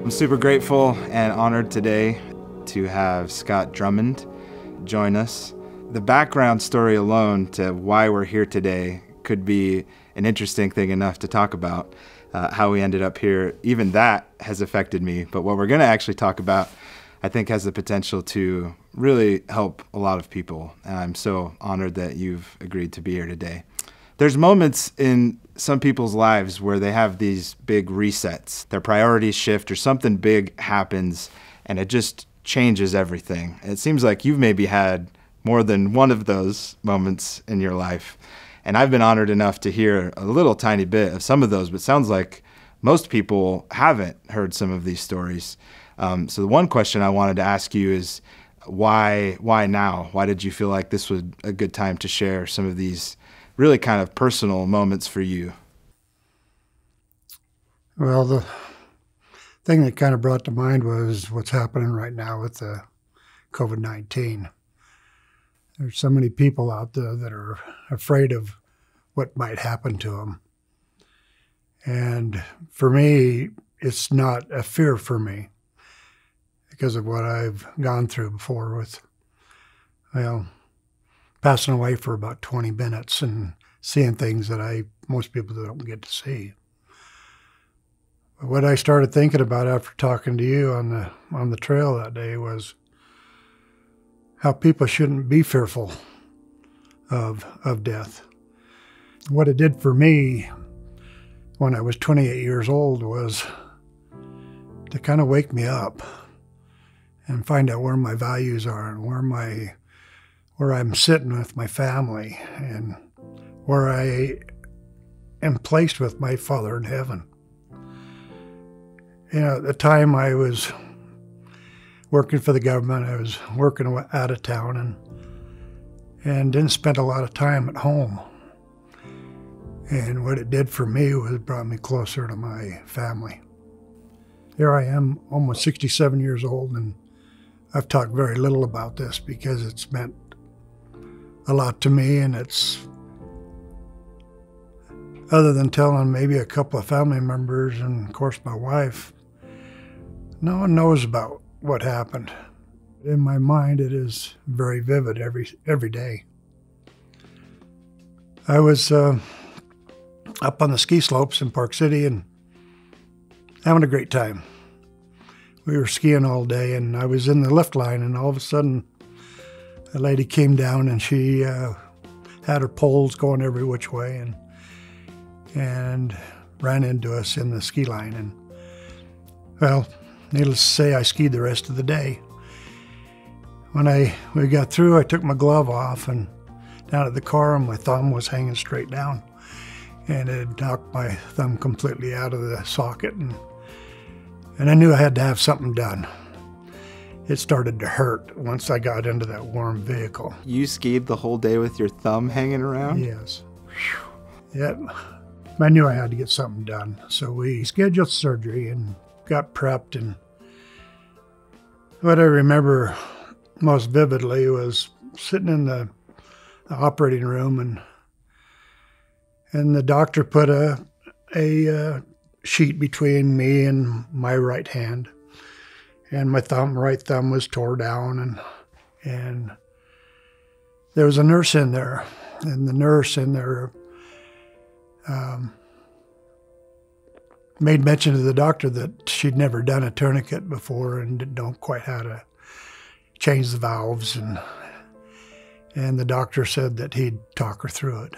I'm super grateful and honored today to have Scott Drummond join us. The background story alone to why we're here today could be an interesting thing enough to talk about. How we ended up here, even that has affected me. But what we're going to actually talk about, I think, has the potential to really help a lot of people. And I'm so honored that you've agreed to be here today. There's moments in some people's lives where they have these big resets. Their priorities shift or something big happens and it just changes everything. It seems like you've maybe had more than one of those moments in your life. And I've been honored enough to hear a little tiny bit of some of those, but it sounds like most people haven't heard some of these stories. So the one question I wanted to ask you is, why now? Why did you feel like this was a good time to share some of these really kind of personal moments for you? Well, the thing that kind of brought to mind was what's happening right now with the COVID-19. There's so many people out there that are afraid of what might happen to them. And for me, it's not a fear for me because of what I've gone through before with, passing away for about 20 minutes and seeing things that most people don't get to see. But what I started thinking about after talking to you on the trail that day was how people shouldn't be fearful of death. What it did for me when I was 28 years old was to kind of wake me up and find out where my values are and where I'm sitting with my family and where I am placed with my Father in heaven. At the time I was working for the government, I was working out of town and didn't spend a lot of time at home. And what it did for me was it brought me closer to my family. Here I am, almost 67 years old, and I've talked very little about this because it's meant a lot to me, and it's, other than telling maybe a couple of family members and of course my wife, no one knows about what happened. In my mind, it is very vivid every day. I was up on the ski slopes in Park City and having a great time. We were skiing all day, and I was in the lift line, and all of a sudden, a lady came down, and she had her poles going every which way, and ran into us in the ski line. And well, needless to say, I skied the rest of the day. When we got through, I took my glove off, and down at the car, my thumb was hanging straight down, and it knocked my thumb completely out of the socket, and I knew I had to have something done. It started to hurt once I got into that warm vehicle. You skied the whole day with your thumb hanging around? Yes. Yep. I knew I had to get something done. So we scheduled surgery and got prepped. And what I remember most vividly was sitting in the operating room, and the doctor put a sheet between me and my right hand, and my right thumb was tore down, and there was a nurse in there, and the nurse in there made mention to the doctor that she'd never done a tourniquet before and didn't know quite how to change the valves, and the doctor said that he'd talk her through it.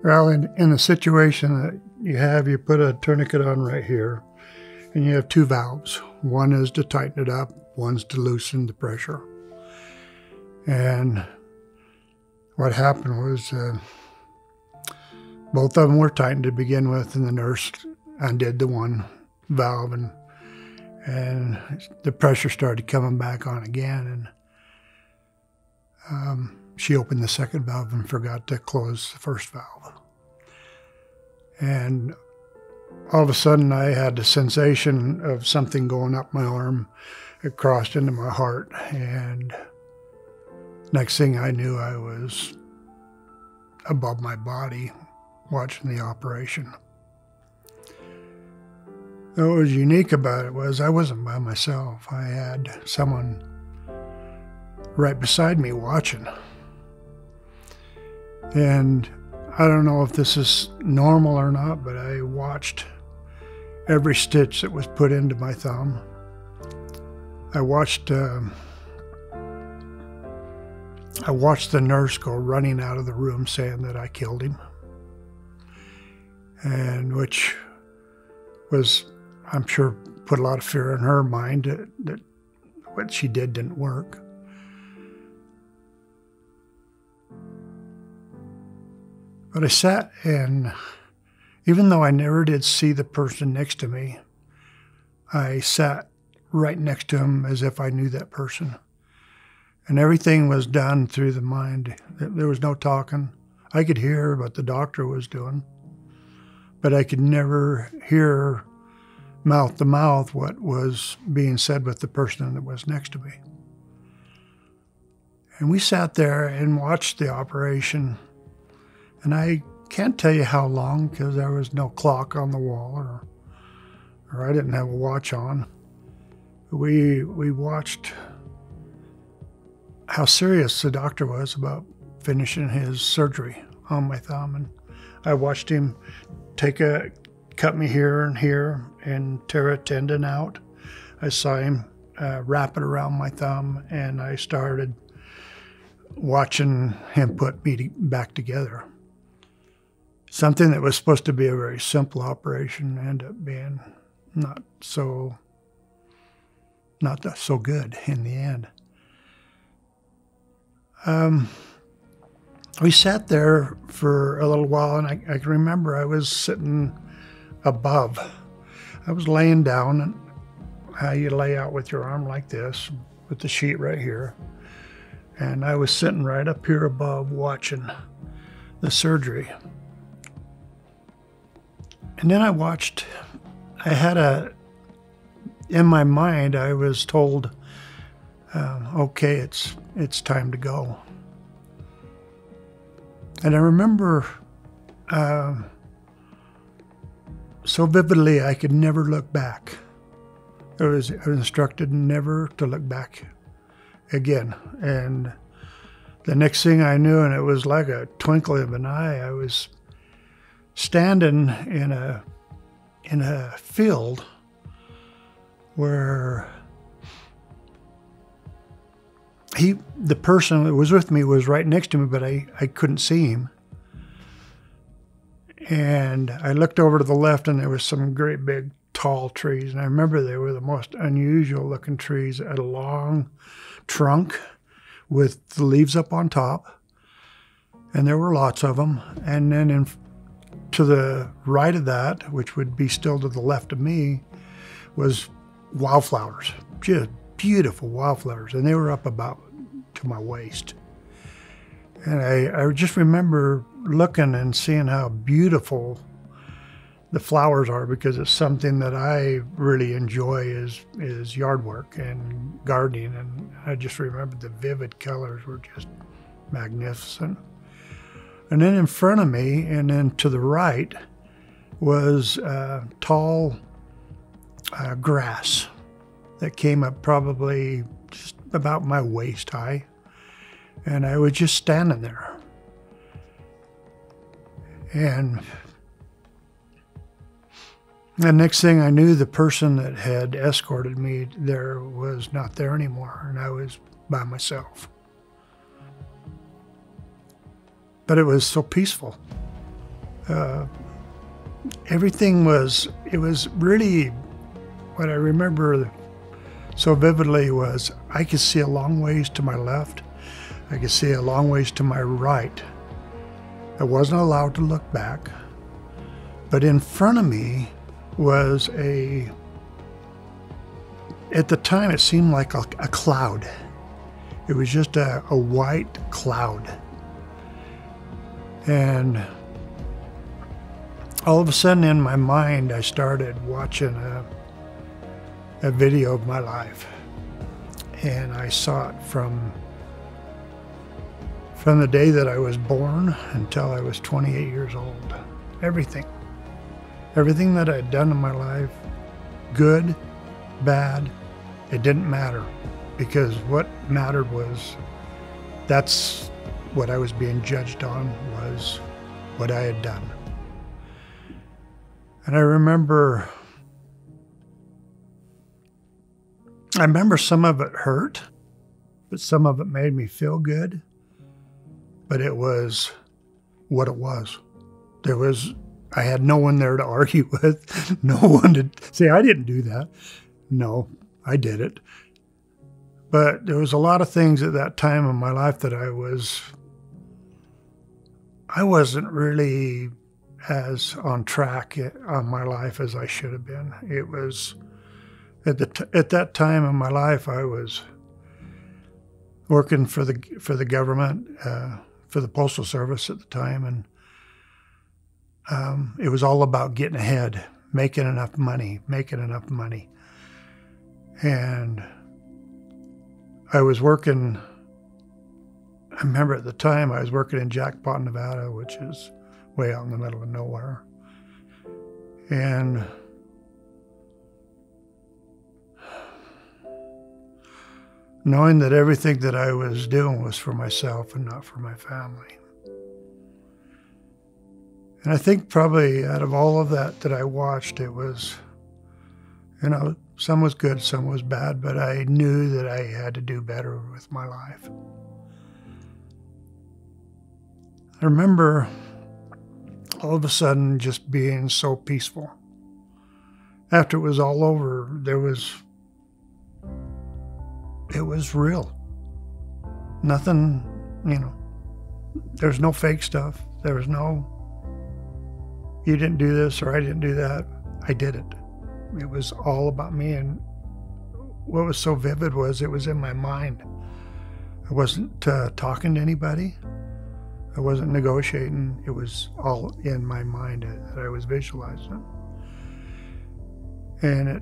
Well, in the situation that you put a tourniquet on right here, and you have two valves. One is to tighten it up, one's to loosen the pressure. And what happened was both of them were tightened to begin with, and the nurse undid the one valve, and the pressure started coming back on again, and she opened the second valve and forgot to close the first valve. And all of a sudden I had the sensation of something going up my arm, it crossed into my heart, and next thing I knew, I was above my body watching the operation. What was unique about it was I wasn't by myself. I had someone right beside me watching. And I don't know if this is normal or not, but I watched every stitch that was put into my thumb. I watched the nurse go running out of the room saying that I killed him, and which was, I'm sure, put a lot of fear in her mind that what she did didn't work. But I sat, and even though I never did see the person next to me, I sat right next to him as if I knew that person. And everything was done through the mind. There was no talking. I could hear what the doctor was doing, but I could never hear mouth to mouth what was being said with the person that was next to me. And we sat there and watched the operation. And I can't tell you how long, because there was no clock on the wall, or I didn't have a watch on. We watched how serious the doctor was about finishing his surgery on my thumb. And I watched him cut me here and tear a tendon out. I saw him wrap it around my thumb, and I started watching him put me back together. Something that was supposed to be a very simple operation ended up being not so good in the end. We sat there for a little while, and I can remember I was sitting above. I was laying down, and how you lay out with your arm like this, with the sheet right here. And I was sitting right up here above watching the surgery. And then in my mind, I was told, okay, it's time to go. And I remember so vividly, I could never look back. I was instructed never to look back again. And the next thing I knew, and it was like a twinkle of an eye, I was standing in a field where the person that was with me was right next to me, but I couldn't see him. And I looked over to the left, and there was some great big tall trees. And I remember they were the most unusual looking trees. It had a long trunk with the leaves up on top. And there were lots of them. And then to the right of that, which would be still to the left of me, was wildflowers, just beautiful wildflowers. And they were up about to my waist. And I just remember looking and seeing how beautiful the flowers are, because it's something that I really enjoy is yard work and gardening. And I just remember the vivid colors were just magnificent. And then in front of me, and then to the right, was tall grass that came up probably just about my waist high. And I was just standing there. And the next thing I knew, the person that had escorted me there was not there anymore, and I was by myself. But it was so peaceful. Everything was really, what I remember so vividly was I could see a long ways to my left. I could see a long ways to my right. I wasn't allowed to look back. But in front of me was at the time it seemed like a cloud. It was just a white cloud. And all of a sudden in my mind, I started watching a video of my life. And I saw it from the day that I was born until I was 28 years old. Everything that I'd done in my life, good, bad, it didn't matter, because what mattered was that's what I was being judged on, was what I had done. And I remember some of it hurt, but some of it made me feel good. But it was what it was. I had no one there to argue with, no one to say, I didn't do that. No, I did it. But there was a lot of things at that time in my life that I wasn't really as on track on my life as I should have been. It was, at that time in my life, I was working for the government, for the Postal Service at the time, and it was all about getting ahead, making enough money. And I was working, I remember at the time I was working in Jackpot, Nevada, which is way out in the middle of nowhere. And knowing that everything that I was doing was for myself and not for my family. And I think probably out of all of that I watched, it was, some was good, some was bad, but I knew that I had to do better with my life. I remember all of a sudden just being so peaceful. After it was all over, it was real. Nothing, there's no fake stuff. There was no, you didn't do this or I didn't do that. I did it. It was all about me. And what was so vivid was it was in my mind. I wasn't talking to anybody. I wasn't negotiating. It was all in my mind that I was visualizing. And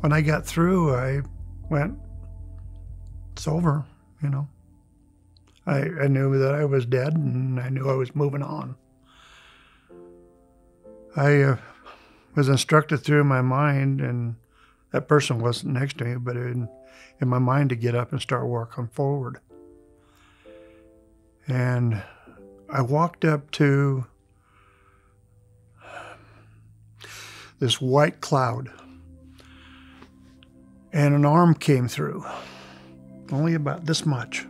when I got through, I went, it's over, I knew that I was dead, and I knew I was moving on. I was instructed through my mind, and that person wasn't next to me, but in my mind to get up and start working forward. And I walked up to this white cloud, and an arm came through, only about this much.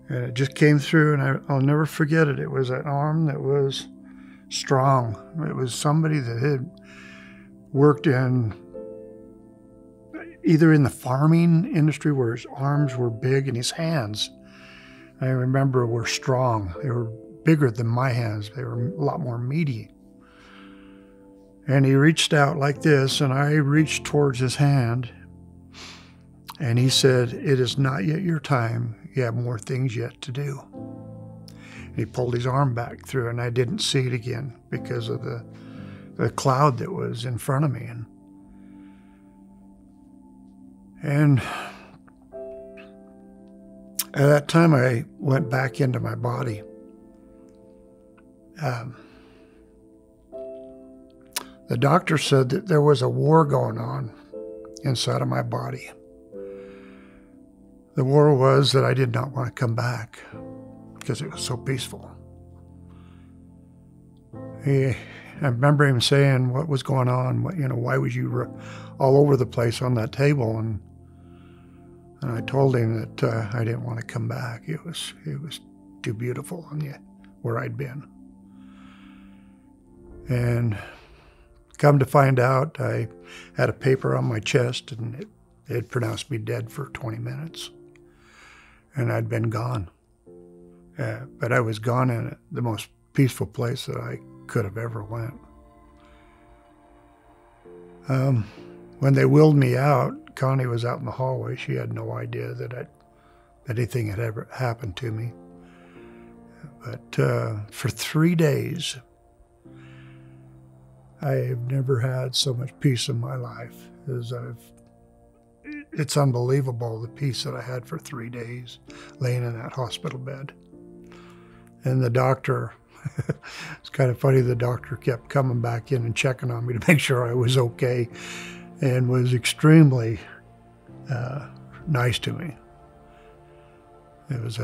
And it just came through, and I'll never forget it. It was an arm that was strong. It was somebody that had worked either in the farming industry where his arms were big and his hands, I remember, were strong. They were bigger than my hands. They were a lot more meaty. And he reached out like this, and I reached towards his hand, and he said, "It is not yet your time. You have more things yet to do." And he pulled his arm back through, and I didn't see it again because of the cloud that was in front of me. And at that time, I went back into my body. The doctor said that there was a war going on inside of my body. The war was that I did not want to come back because it was so peaceful. I remember him saying, "What was going on? Why was you all over the place on that table?" And I told him that I didn't want to come back. It was too beautiful where I'd been. And come to find out, I had a paper on my chest, and it had pronounced me dead for 20 minutes. And I'd been gone. But I was gone in the most peaceful place that I could have ever went. When they wheeled me out, Connie was out in the hallway. She had no idea that anything had ever happened to me. But for 3 days, I've never had so much peace in my life as I've It's unbelievable, the peace that I had for 3 days laying in that hospital bed. And the doctor, it's kind of funny, the doctor kept coming back in and checking on me to make sure I was okay, and was extremely nice to me. It was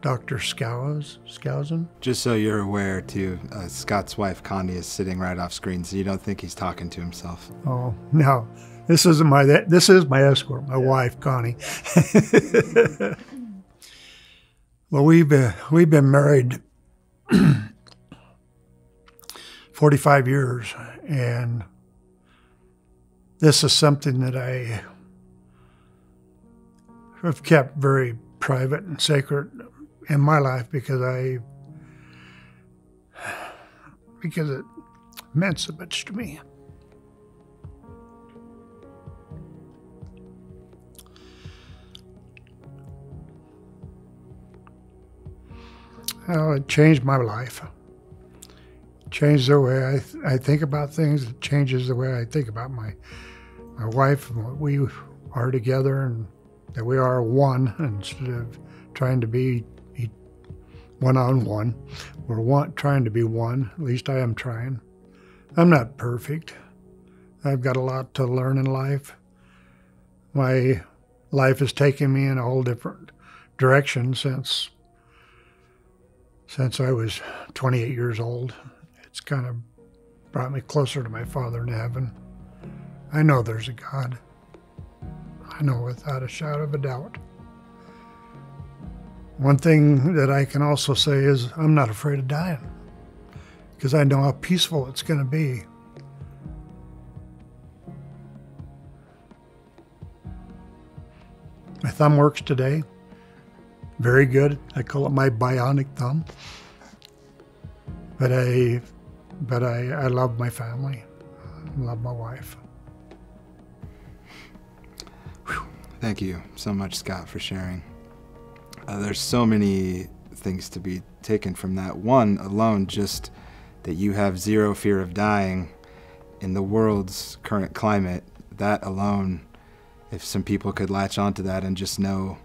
Dr. Skousen. Just so you're aware, too, Scott's wife, Connie, is sitting right off screen, so you don't think he's talking to himself. Oh, no. This is my escort, my wife, Connie. Well, we've been married 45 years, and this is something that I have kept very private and sacred in my life because it meant so much to me. Well, it changed my life. It changed the way I think about things. It changes the way I think about my wife and what we are together, and that we are one instead of trying to be one-on-one. We're trying to be one. At least I am trying. I'm not perfect. I've got a lot to learn in life. My life has taken me in a whole different direction since I was 28 years old. It's kind of brought me closer to my Father in heaven. I know there's a God. I know without a shadow of a doubt. One thing that I can also say is I'm not afraid of dying, because I know how peaceful it's going to be. My thumb works today. Very good. I call it my bionic thumb. But I love my family. I love my wife. Thank you so much, Scott, for sharing. There's so many things to be taken from that. One alone, just that you have zero fear of dying in the world's current climate. That alone, if some people could latch onto that and just know,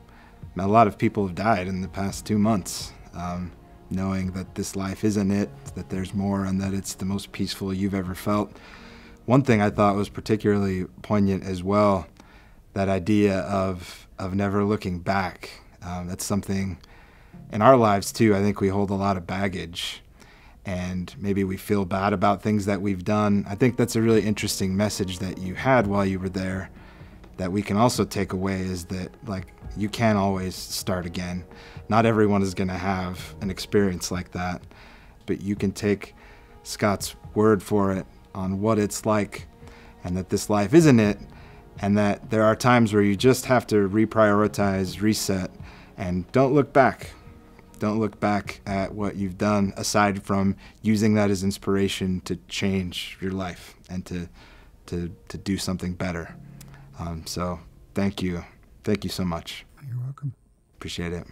a lot of people have died in the past 2 months, knowing that this life isn't it, that there's more, and that it's the most peaceful you've ever felt. One thing I thought was particularly poignant as well, that idea of never looking back. That's something in our lives too. I think we hold a lot of baggage, and maybe we feel bad about things that we've done. I think that's a really interesting message that you had while you were there, that we can also take away, is that, like, you can always start again. Not everyone is going to have an experience like that, but you can take Scott's word for it on what it's like, and that this life isn't it, and that there are times where you just have to reprioritize, reset, and don't look back. Don't look back at what you've done, aside from using that as inspiration to change your life and to do something better. So thank you. Thank you so much. You're welcome. Appreciate it.